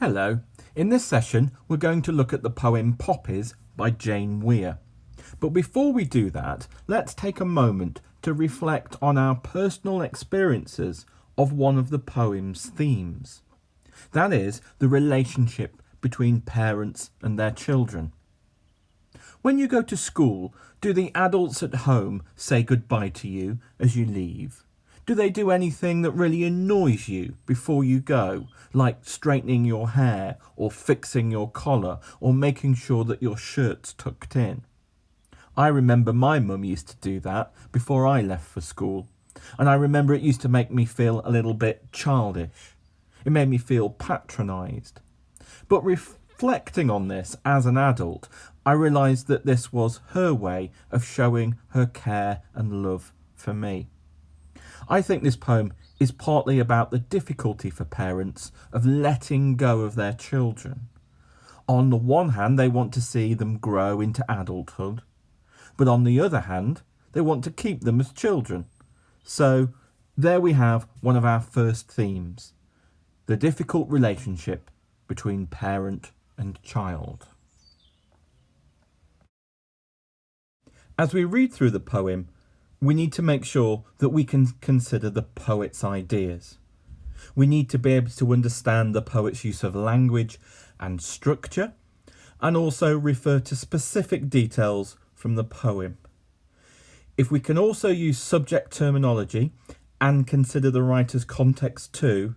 Hello, in this session we're going to look at the poem Poppies by Jane Weir. But before we do that, let's take a moment to reflect on our personal experiences of one of the poem's themes. That is, the relationship between parents and their children. When you go to school, do the adults at home say goodbye to you as you leave? Do they do anything that really annoys you before you go, like straightening your hair or fixing your collar or making sure that your shirt's tucked in? I remember my mum used to do that before I left for school, and I remember it used to make me feel a little bit childish. It made me feel patronised. But reflecting on this as an adult, I realised that this was her way of showing her care and love for me. I think this poem is partly about the difficulty for parents of letting go of their children. On the one hand, they want to see them grow into adulthood, but on the other hand, they want to keep them as children. So there we have one of our first themes, the difficult relationship between parent and child. As we read through the poem, we need to make sure that we can consider the poet's ideas. We need to be able to understand the poet's use of language and structure, and also refer to specific details from the poem. If we can also use subject terminology and consider the writer's context too,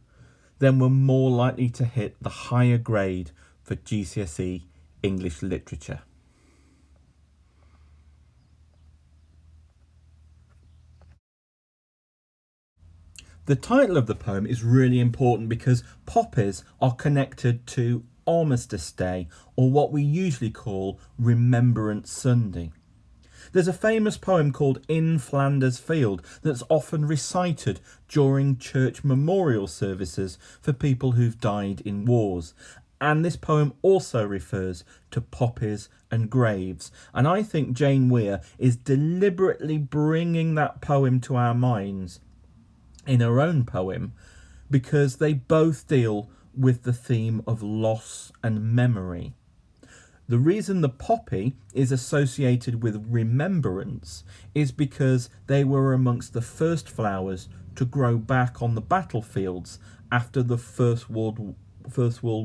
then we're more likely to hit the higher grade for GCSE English literature. The title of the poem is really important because poppies are connected to Armistice Day, or what we usually call Remembrance Sunday. There's a famous poem called In Flanders Field that's often recited during church memorial services for people who've died in wars. And this poem also refers to poppies and graves. And I think Jane Weir is deliberately bringing that poem to our minds in her own poem, because they both deal with the theme of loss and memory. The reason the poppy is associated with remembrance is because they were amongst the first flowers to grow back on the battlefields after the First World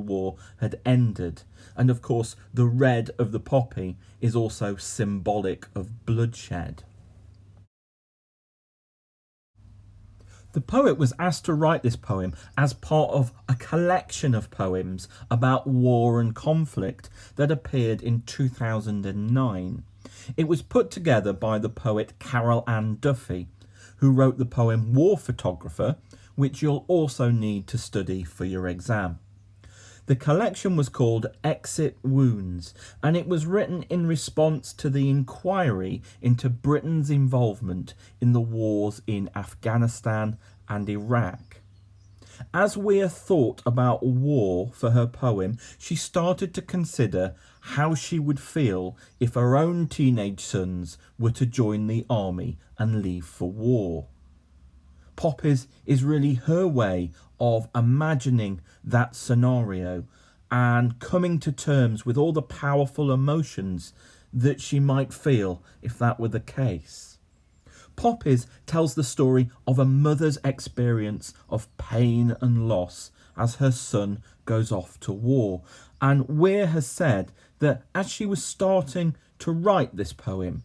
War had ended. And of course, the red of the poppy is also symbolic of bloodshed. The poet was asked to write this poem as part of a collection of poems about war and conflict that appeared in 2009. It was put together by the poet Carol Ann Duffy, who wrote the poem War Photographer, which you'll also need to study for your exam. The collection was called Exit Wounds, and it was written in response to the inquiry into Britain's involvement in the wars in Afghanistan and Iraq. As Weir thought about war for her poem, she started to consider how she would feel if her own teenage sons were to join the army and leave for war. Poppies is really her way of imagining that scenario and coming to terms with all the powerful emotions that she might feel if that were the case. Poppies tells the story of a mother's experience of pain and loss as her son goes off to war. And Weir has said that as she was starting to write this poem,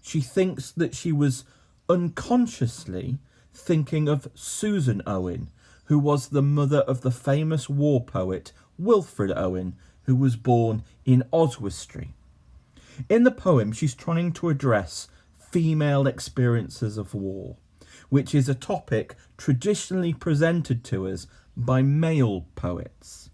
she thinks that she was unconsciously thinking of Susan Owen, who was the mother of the famous war poet Wilfred Owen, who was born in Oswestry. In the poem, she's trying to address female experiences of war, which is a topic traditionally presented to us by male poets.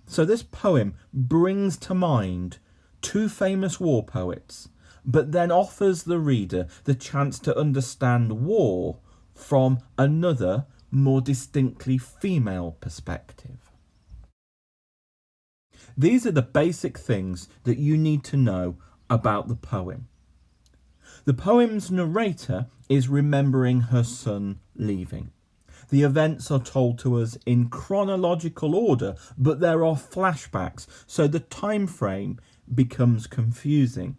So this poem brings to mind two famous war poets, but then offers the reader the chance to understand war from another, more distinctly female perspective. These are the basic things that you need to know about the poem. The poem's narrator is remembering her son leaving. The events are told to us in chronological order, but there are flashbacks, so the time frame becomes confusing.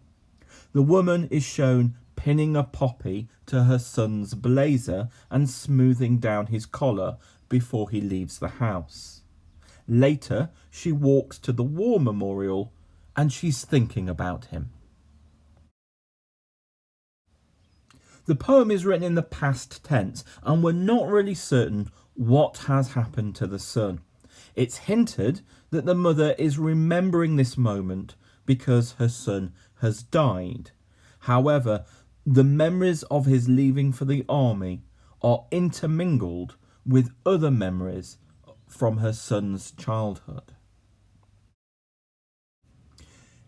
The woman is shown pinning a poppy to her son's blazer and smoothing down his collar before he leaves the house. Later, she walks to the war memorial and she's thinking about him. The poem is written in the past tense, and we're not really certain what has happened to the son. It's hinted that the mother is remembering this moment because her son has died. However, the memories of his leaving for the army are intermingled with other memories from her son's childhood.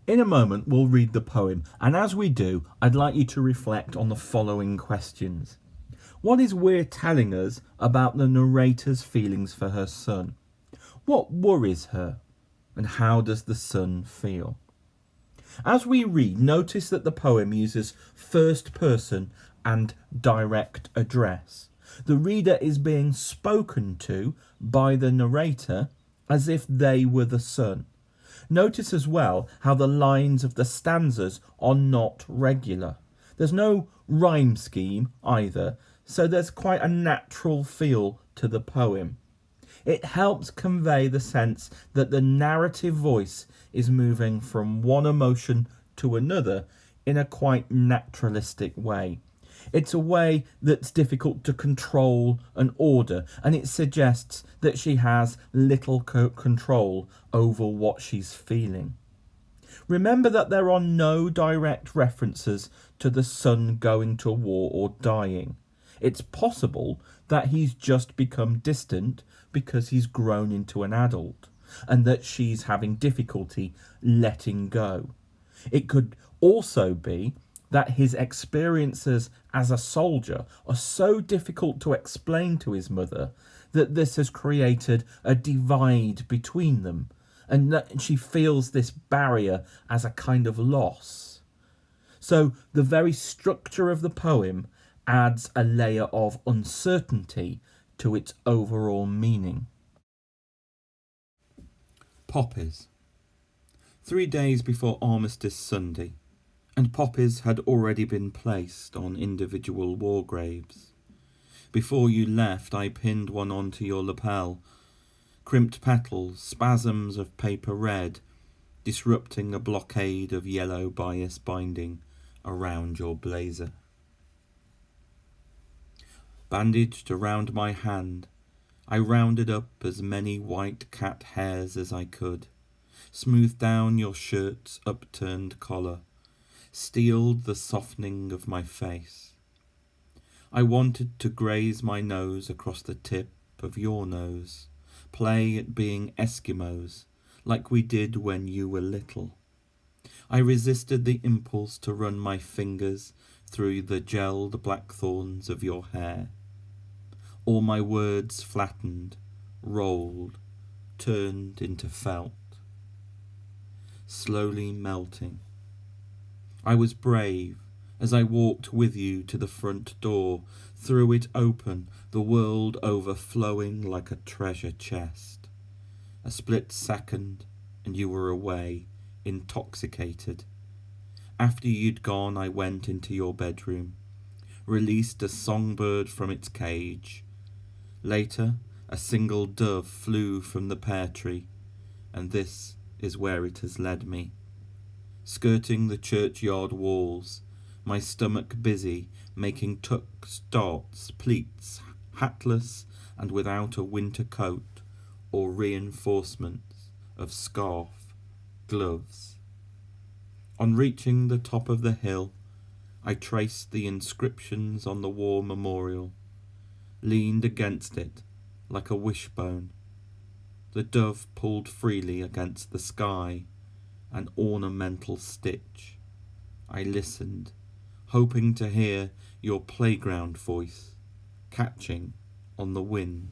In a moment, we'll read the poem, and as we do, I'd like you to reflect on the following questions. What is Weir telling us about the narrator's feelings for her son? What worries her? And how does the son feel? As we read, notice that the poem uses first person and direct address. The reader is being spoken to by the narrator as if they were the son. Notice as well how the lines of the stanzas are not regular. There's no rhyme scheme either, so there's quite a natural feel to the poem. It helps convey the sense that the narrative voice is moving from one emotion to another in a quite naturalistic way. It's a way that's difficult to control and order, and it suggests that she has little control over what she's feeling. Remember that there are no direct references to the son going to war or dying. It's possible that he's just become distant because he's grown into an adult, and that she's having difficulty letting go. It could also be that his experiences as a soldier are so difficult to explain to his mother that this has created a divide between them, and that she feels this barrier as a kind of loss. So the very structure of the poem adds a layer of uncertainty to its overall meaning. Poppies. 3 days before Armistice Sunday, and poppies had already been placed on individual war graves. Before you left, I pinned one onto your lapel. Crimped petals, spasms of paper red, disrupting a blockade of yellow bias binding around your blazer. Bandaged around my hand, I rounded up as many white cat hairs as I could, smoothed down your shirt's upturned collar, steeled the softening of my face. I wanted to graze my nose across the tip of your nose, play at being Eskimos, like we did when you were little. I resisted the impulse to run my fingers through the gelled blackthorns of your hair. All my words flattened, rolled, turned into felt, slowly melting. I was brave as I walked with you to the front door, threw it open, the world overflowing like a treasure chest. A split second, and you were away, intoxicated. After you'd gone, I went into your bedroom, released a songbird from its cage. Later, a single dove flew from the pear tree, and this is where it has led me. Skirting the churchyard walls, my stomach busy, making tucks, darts, pleats, hatless and without a winter coat or reinforcements of scarf, gloves. On reaching the top of the hill, I traced the inscriptions on the war memorial, leaned against it like a wishbone. The dove pulled freely against the sky, an ornamental stitch. I listened, hoping to hear your playground voice, catching on the wind.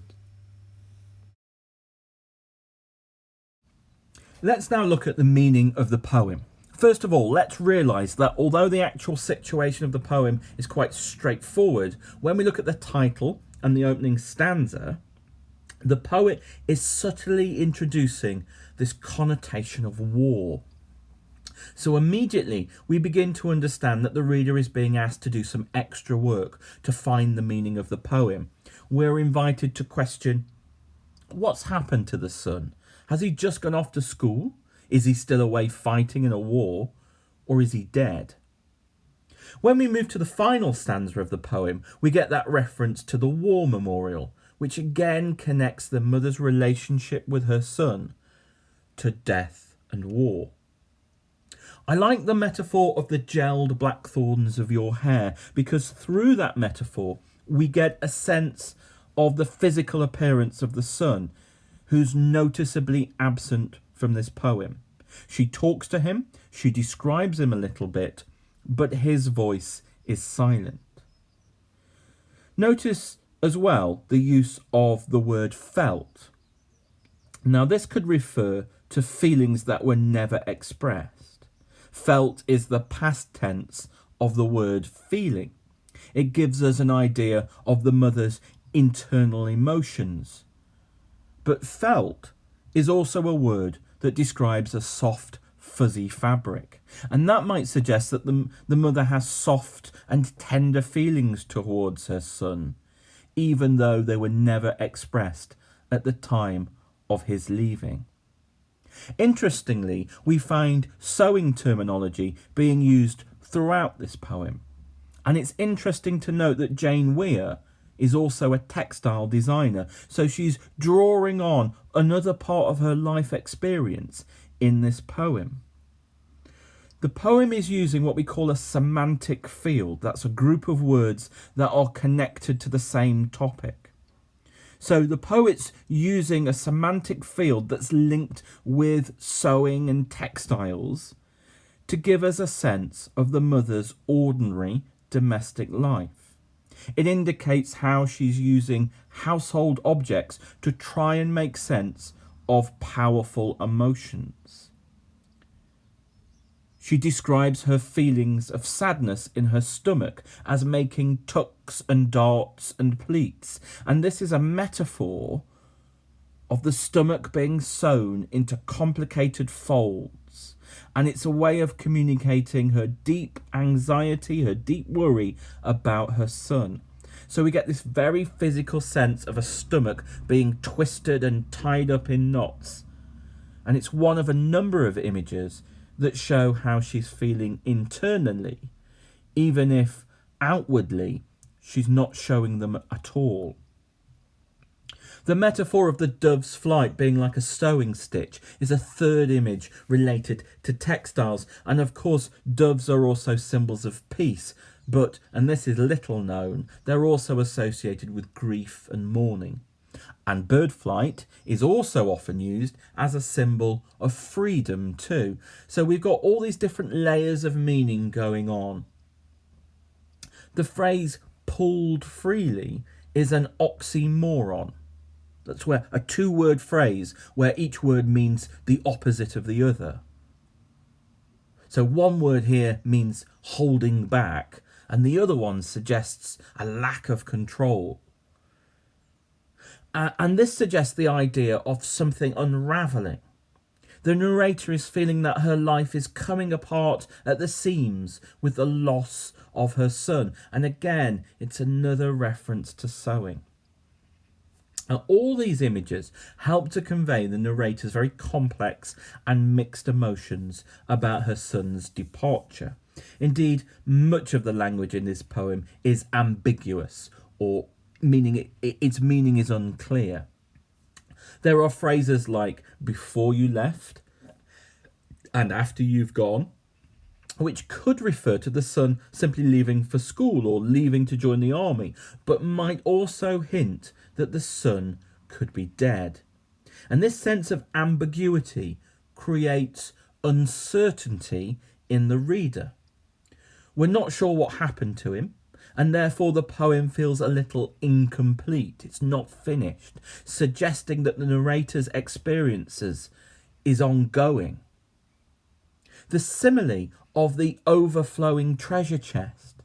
Let's now look at the meaning of the poem. First of all, let's realise that although the actual situation of the poem is quite straightforward, when we look at the title and the opening stanza, the poet is subtly introducing this connotation of war. So immediately we begin to understand that the reader is being asked to do some extra work to find the meaning of the poem. We're invited to question, what's happened to the son? Has he just gone off to school? Is he still away fighting in a war? Or is he dead? When we move to the final stanza of the poem, we get that reference to the war memorial, which again connects the mother's relationship with her son to death and war. I like the metaphor of the gelled blackthorns of your hair, because through that metaphor we get a sense of the physical appearance of the son, who's noticeably absent from this poem. She talks to him, she describes him a little bit, but his voice is silent. Notice as well the use of the word felt. Now this could refer to feelings that were never expressed. Felt is the past tense of the word feeling. It gives us an idea of the mother's internal emotions. But felt is also a word that describes a soft, fuzzy fabric. And that might suggest that the mother has soft and tender feelings towards her son, even though they were never expressed at the time of his leaving. Interestingly, we find sewing terminology being used throughout this poem. And it's interesting to note that Jane Weir is also a textile designer, so she's drawing on another part of her life experience in this poem. The poem is using what we call a semantic field. That's a group of words that are connected to the same topic. So the poet's using a semantic field that's linked with sewing and textiles to give us a sense of the mother's ordinary domestic life. It indicates how she's using household objects to try and make sense of powerful emotions. She describes her feelings of sadness in her stomach as making tucks and darts and pleats, and this is a metaphor of the stomach being sewn into complicated folds, and it's a way of communicating her deep anxiety, her deep worry about her son. So we get this very physical sense of a stomach being twisted and tied up in knots, and it's one of a number of images that show how she's feeling internally, even if outwardly she's not showing them at all. The metaphor of the dove's flight being like a sewing stitch is a third image related to textiles, and of course doves are also symbols of peace, but, and this is little known, they're also associated with grief and mourning. And bird flight is also often used as a symbol of freedom too. So we've got all these different layers of meaning going on. The phrase pulled freely is an oxymoron. That's where a two-word phrase where each word means the opposite of the other. So one word here means holding back, and the other one suggests a lack of control. And this suggests the idea of something unravelling. The narrator is feeling that her life is coming apart at the seams with the loss of her son. And again, it's another reference to sewing. Now, all these images help to convey the narrator's very complex and mixed emotions about her son's departure. Indeed, much of the language in this poem is ambiguous, or meaning its meaning is unclear. There are phrases like before you left and after you've gone, which could refer to the son simply leaving for school or leaving to join the army, but might also hint that the son could be dead. And this sense of ambiguity creates uncertainty in the reader. We're not sure what happened to him, and therefore the poem feels a little incomplete. It's not finished, suggesting that the narrator's experiences is ongoing. The simile of the overflowing treasure chest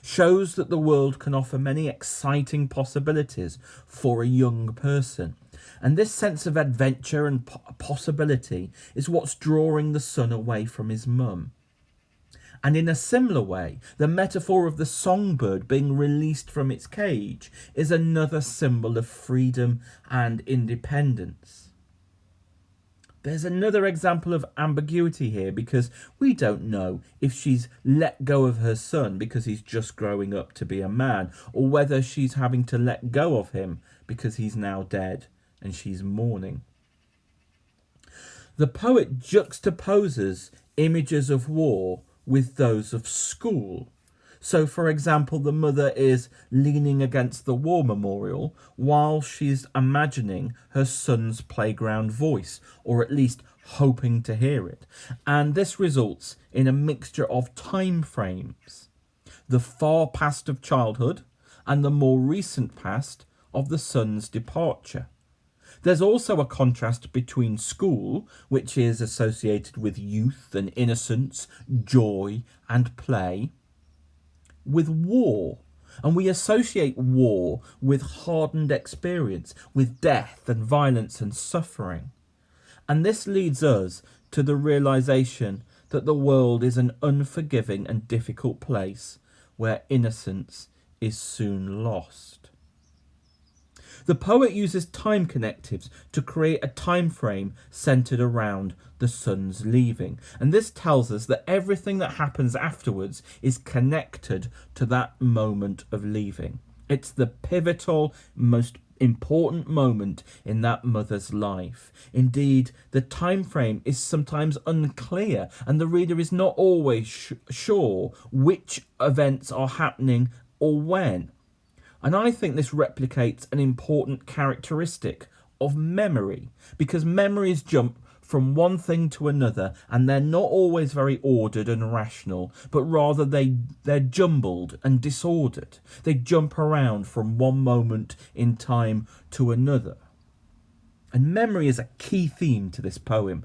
shows that the world can offer many exciting possibilities for a young person. And this sense of adventure and possibility is what's drawing the son away from his mum. And in a similar way, the metaphor of the songbird being released from its cage is another symbol of freedom and independence. There's another example of ambiguity here, because we don't know if she's let go of her son because he's just growing up to be a man, or whether she's having to let go of him because he's now dead and she's mourning. The poet juxtaposes images of war with those of school. So, for example, the mother is leaning against the war memorial while she's imagining her son's playground voice, or at least hoping to hear it. And this results in a mixture of time frames: the far past of childhood and the more recent past of the son's departure. There's also a contrast between school, which is associated with youth and innocence, joy and play, with war. And we associate war with hardened experience, with death and violence and suffering. And this leads us to the realization that the world is an unforgiving and difficult place where innocence is soon lost. The poet uses time connectives to create a time frame centered around the son's leaving. And this tells us that everything that happens afterwards is connected to that moment of leaving. It's the pivotal, most important moment in that mother's life. Indeed, the time frame is sometimes unclear, and the reader is not always sure which events are happening or when. And I think this replicates an important characteristic of memory, because memories jump from one thing to another, and they're not always very ordered and rational, but rather they're jumbled and disordered. They jump around from one moment in time to another. And memory is a key theme to this poem,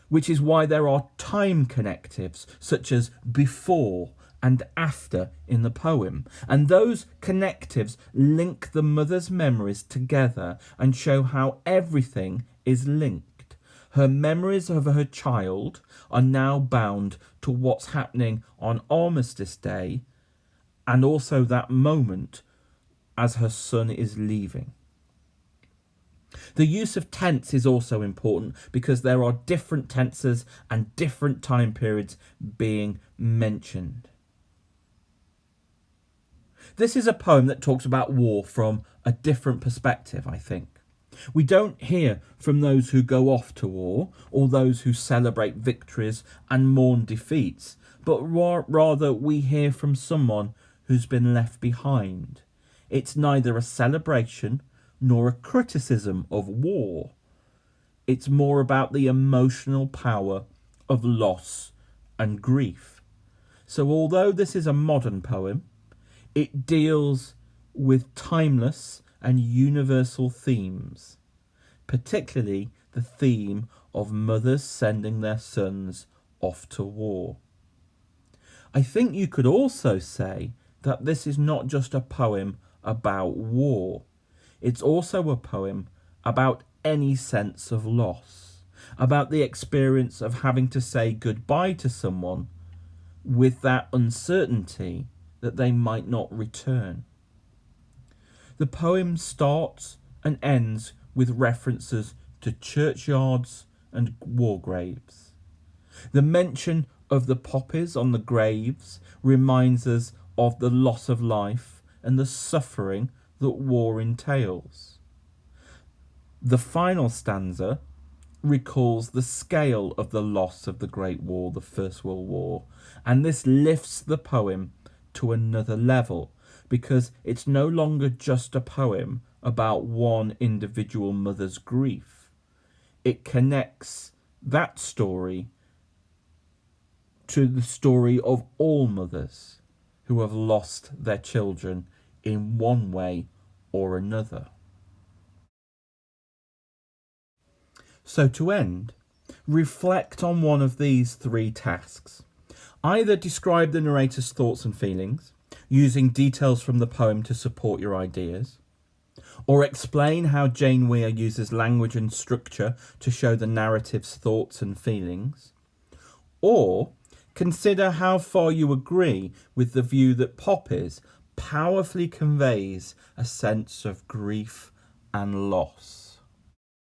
which is why there are time connectives such as before and after in the poem. And those connectives link the mother's memories together and show how everything is linked. Her memories of her child are now bound to what's happening on Armistice Day, and also that moment as her son is leaving. The use of tense is also important, because there are different tenses and different time periods being mentioned. This is a poem that talks about war from a different perspective, I think. We don't hear from those who go off to war, or those who celebrate victories and mourn defeats, but rather we hear from someone who's been left behind. It's neither a celebration nor a criticism of war. It's more about the emotional power of loss and grief. So although this is a modern poem, it deals with timeless and universal themes, particularly the theme of mothers sending their sons off to war. I think you could also say that this is not just a poem about war. It's also a poem about any sense of loss, about the experience of having to say goodbye to someone with that uncertainty that they might not return. The poem starts and ends with references to churchyards and war graves. The mention of the poppies on the graves reminds us of the loss of life and the suffering that war entails. The final stanza recalls the scale of the loss of the Great War, the First World War, and this lifts the poem to another level, because it's no longer just a poem about one individual mother's grief. It connects that story to the story of all mothers who have lost their children in one way or another. So to end, reflect on one of these three tasks. Either describe the narrator's thoughts and feelings, using details from the poem to support your ideas. Or explain how Jane Weir uses language and structure to show the narrative's thoughts and feelings. Or consider how far you agree with the view that Poppies powerfully conveys a sense of grief and loss.